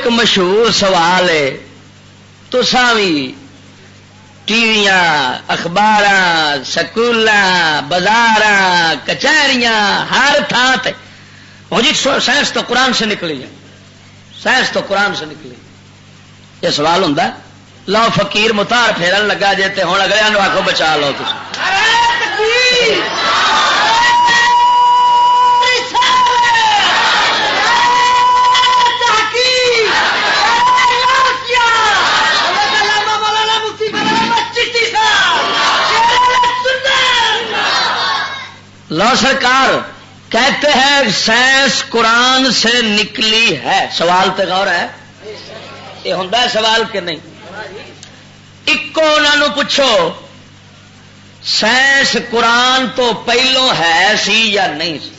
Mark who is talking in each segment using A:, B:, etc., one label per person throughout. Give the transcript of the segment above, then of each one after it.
A: ایک مشہور سوال ہے، تو ساوی ٹی وی اخبار سکول بازار کچہریاں ہر تھان تے وہ جی سائنس تو قرآن سے نکلی ہے، سائنس تو قرآن سے نکلی، یہ سوال ہوں لو فقیر متار پھیرن لگا جے تے ہوں اگلے آخو بچا لو تم لو سرکار کہتے ہیں سائنس قرآن سے نکلی ہے، سوال تے غور ہے، یہ ہوں سوال کہ نہیں؟ اکو انہوں پوچھو سائنس قرآن تو پہلو ہے سی یا نہیں سی؟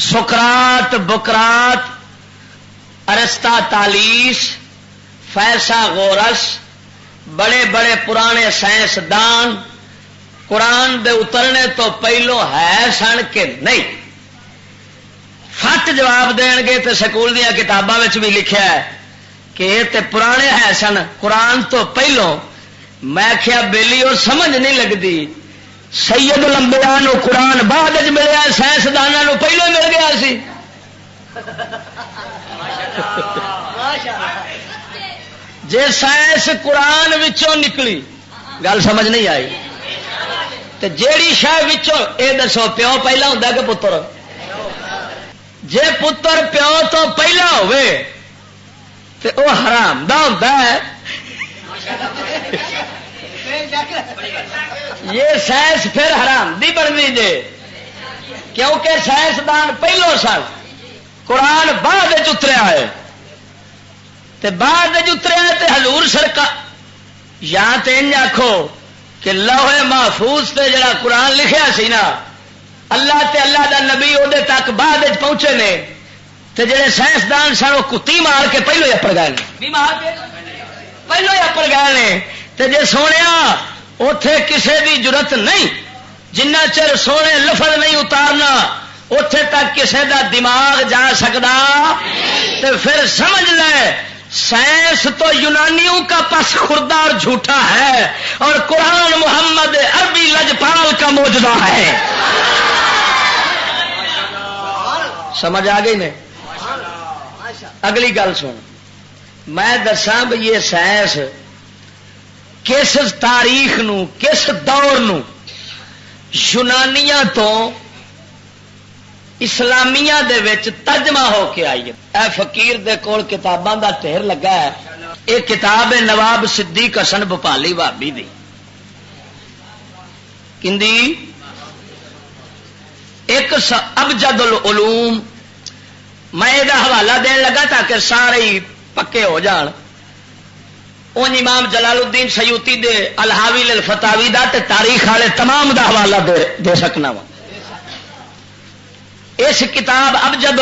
A: سقراط بکرات ارسطا تالیس فیثاغورس بڑے بڑے پرانے سائنسدان قرآن دے اترنے تو پہلو ہے سن کہ نہیں؟ فٹ جواب دین گے تو سکول دیا کتاباں بھی لکھا ہے کہ یہ تے پرانے ہے سن قرآن تو پہلو۔ میں کیا بیلی اور سمجھ نہیں لگتی، سید الانبیاء نو قرآن بعد ملیا، سائنسدانوں نو پہلو مل گیا سی۔ جے سائنس قرآن وچوں نکلی گل سمجھ نہیں آئی تے جیڑی شاہ وچوں اے دسو پیو پہلا ہوندا کہ پتر؟ جے پتر پیو تو پہلا ہوئے تے او حرام دا ہوندا ہے۔ یہ سائنس پھر حرام دی بننی جے، کیونکہ سائنسدان پہلو سن، قرآن بعد اتریا ہے تے بعد اتریا تے حضور سرکار یا تے انج آکھو کہ لوح محفوظ تے جڑا قرآن لکھیا سی نا اللہ تے اللہ دا نبی او دے تک بعد پہنچے نے تے جڑے سائنسدان سن وہ کتی مار کے پہلو ہی اپڑ گئے پہلو ہی اپڑ گئے تے جے سونیا اوتھے کسے دی جرت نہیں، جنہ چر سونے لفظ نہیں اتارنا اوتھے تک کسے دا دماغ جا سکتا، تے پھر سمجھ لے سائنس تو یونانیوں کا پس خوردہ اور جھوٹا ہے اور قرآن محمد عربی لجپال کا معجزہ ہے۔ سمجھ آ گئی نے؟ اگلی گل سن، میں دساں بھی یہ سائنس کس تاریخ نو کس دور نو یونانیاں تو اسلامیہ دے وچ ترجمہ ہو کے آئی ہے۔ اے فقیر دے کول کتاباں دا ڈھیر لگا ہے، ایک کتاب ہے نواب صدیق حسن بھوپالی بھابی دی، کندی ایک ابجد العلوم، میں یہ حوالہ دین لگا تاکہ سارے ہی پکے ہو جان۔ اون امام جلال الدین سیوطی دے الحاوی للفتاوی دا تے تاریخ والے تمام دا حوالہ دے سکنا وا۔ اس کتاب ابجد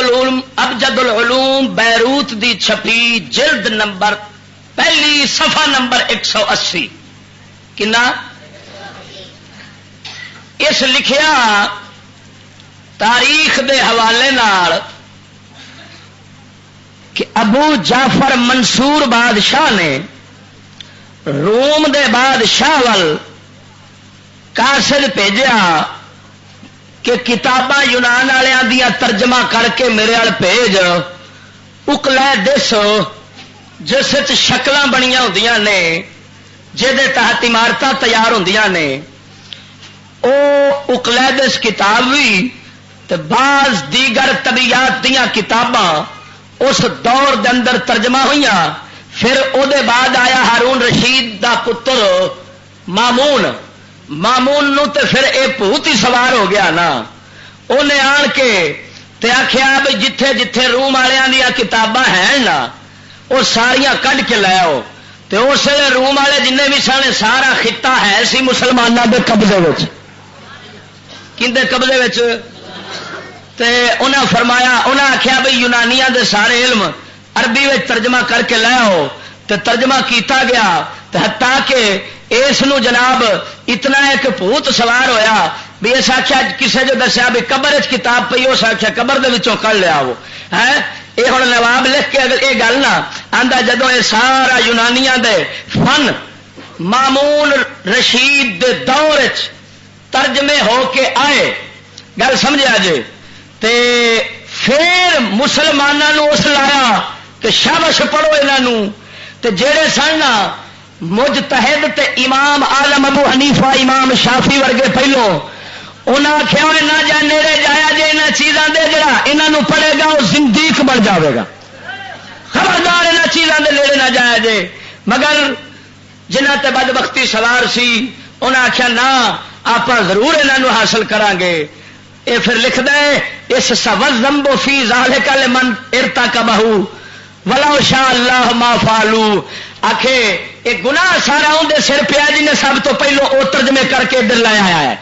A: العلوم بیروت دی چھپی جلد نمبر پہلی صفحہ نمبر 180 کنا اس لکھیا تاریخ دے حوالے نال کہ ابو جعفر منصور بادشاہ نے روم دے بادشاہ ول قاصد بھیجا کہ کتاباں یونان والوں دیا ترجمہ کر کے میرے ال بھیج، اقلیدس جس شکل بنیا ہوں نے جہدے تحت عمارت تیار ہوں نے، او اقلیدس کتاب بھی تے بعض دیگر طبیعت دیا کتاباں اس دور دے اندر ترجمہ ہوئیاں۔ پھر او دے بعد آیا ہارون رشید دا پتر مامون نو تے پھر اے بہت ہی سوار ہو گیا نا، انہیں آن کے تے آخیا بھی جتھے جتھے روم والوں دیا کتاباں ہیں نا وہ ساریاں کڈ کے لے آؤ، تے اس لیے روم والے جن بھی سن سارا خطہ ہے سی مسلمانوں کے قبضے کندے قبضے تے انہاں فرمایا، انہاں آخیا بھائی یونانیاں دے سارے علم عربی میں ترجمہ کر کے لے آؤ، تے ترجمہ کیتا گیا تے حتیٰ کہ اس نو جناب اتنا ایک بھوت سوار ہویا بھی اس آخیا کسے جو دسیا بھی قبر کتاب پئی، اس آخیا قبر دے وچوں کر لیا وہ ہے یہ ہوں نواب لکھ کے اگر یہ گل نہ آتا جدو یہ سارا یونانیاں دے فن مامون رشید دے دور ترجمے ہو کے آئے گل سمجھا جے تے پھر مسلمانوں اس لایا کہ شابش پڑھو یہاں تے جڑے سن مجتہد تے امام عالم ابو حنیفہ امام شافی ورگے پہلو انہیں آخیا نہ جا نیڑے جایا جے یہاں چیزاں دے جڑا یہاں پڑھے گا وہ زندیق بن جاوے گا خبردار یہاں چیزاں دے نیڑے نہ جایا جے مگر جنہ تے بدبختی سوار سی انہیں آخیا نہ آپ ضرور یہاں حاصل کران گے یہ پھر لکھ دے اس سوزمب فی ذالک لمن ارتکبہ ولو شاء اللہ ما فعلوا آخے یہ گناہ سارا اندر سر پیا جی نے سب تو پہلو وہ ترجمے کر کے ادھر لایا ہے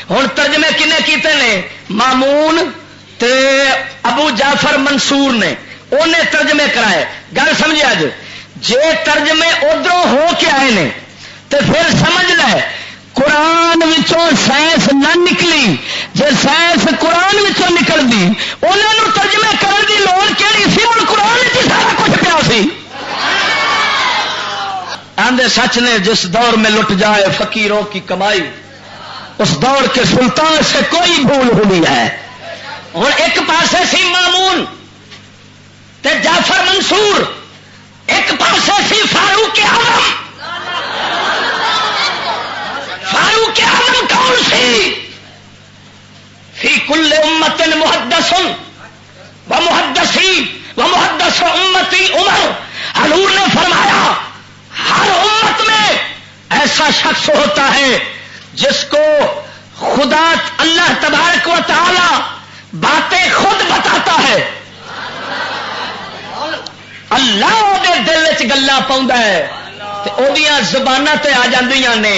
A: ہوں ترجمے کنے کیتے نے مامون تے ابو جعفر منصور نے انہیں ترجمے کرائے گل سمجھا جے ترجمے ادھروں ہو کے آئے نے تو پھر سمجھ لے قرآن وچوں سائنس نہ نکلی جے سائنس قرآن وچوں نکلتی انہوں ترجمے کرنے کی لوڑ کہڑی سی اور قرآن کی سارا کچھ پیا سی آندے سچ نے جس دور میں لٹ جائے فقیروں کی کمائی اس دور کے سلطان سے کوئی بھول ہوئی ہے اور ایک پاسے سی مامون تے جعفر منصور ایک پاسے سی فاروق اعظم فاروق اعظم کون سی فی کل امت محدث و محدثی و محدث امتی عمر حضور نے فرمایا ہر امت میں ایسا شخص ہوتا ہے جس کو خدا اللہ تبارک و تعالی باتیں خود بتاتا ہے اللہ دے دل چ گلاں پاوندا ہے تے اودیاں زباناں تے آ جاندیاں نے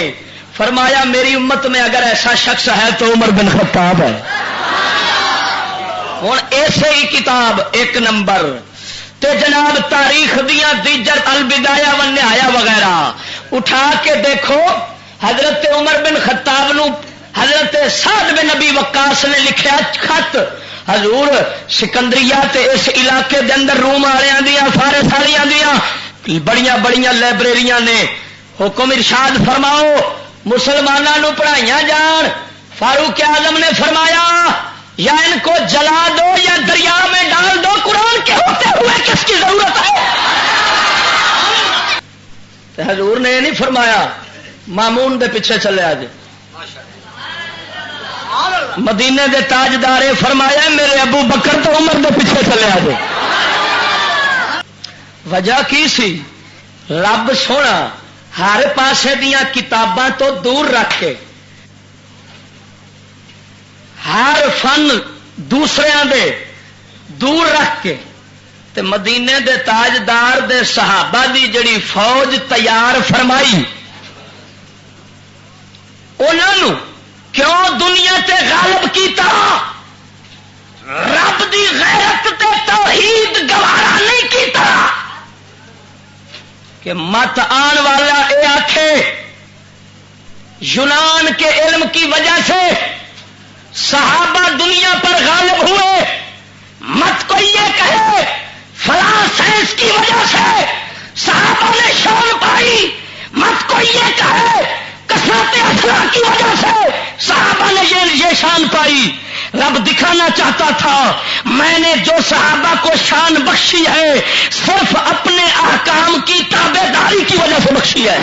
A: فرمایا میری امت میں اگر ایسا شخص ہے تو عمر بن خطاب ہے ہوں ایسے ہی کتاب ایک نمبر تے جناب تاریخ دیاں دیجر البدایہ والنہایہ وغیرہ اٹھا کے دیکھو حضرت عمر بن خطاب نو حضرت سعد بن نبی وقاص نے لکھیا خط حضور سکندریہ تے اس علاقے دے اندر روم والےاں دیاں فارس والیاں دیاں بڑیاں بڑیاں لائبریریاں نے حکم ارشاد فرماؤ مسلمانوں پڑھائیاں جان فاروق اعظم نے فرمایا یا ان کو جلا دو یا دریا میں ڈال دو قرآن کے ہوتے ہوئے کس کی ضرورت ہے حضور نے یہ نہیں فرمایا مامون دے پیچھے چلے آج مدینے دے تاجدار فرمایا میرے ابو بکر تو عمر دے پیچھے چلے آج وجہ کی سی رب سونا ہر پاسے دیاں کتاباں تو دور رکھ کے ہر فن دوسرے دے دور رکھ کے تے مدینے دے تاجدار دے صحابہ دی جڑی فوج تیار فرمائی انہوں کیوں دنیا تے غالب کیتا رب دی غیرت تے توحید گوارا نہیں کیتا کہ مت آن والا اے آکھے یونان کے علم کی وجہ سے صحابہ دنیا پر غالب ہوئے مت کوئی یہ کہے فلاں سائنس کی وجہ سے صحابہ نے شان پائی مت کوئی یہ کہے کثرت اخلاق کی وجہ سے صحابہ نے یہ شان پائی رب دکھانا چاہتا تھا میں نے جو صحابہ کو شان بخشی ہے صرف اپنے احکام کی تابع داری کی وجہ سے بخشی ہے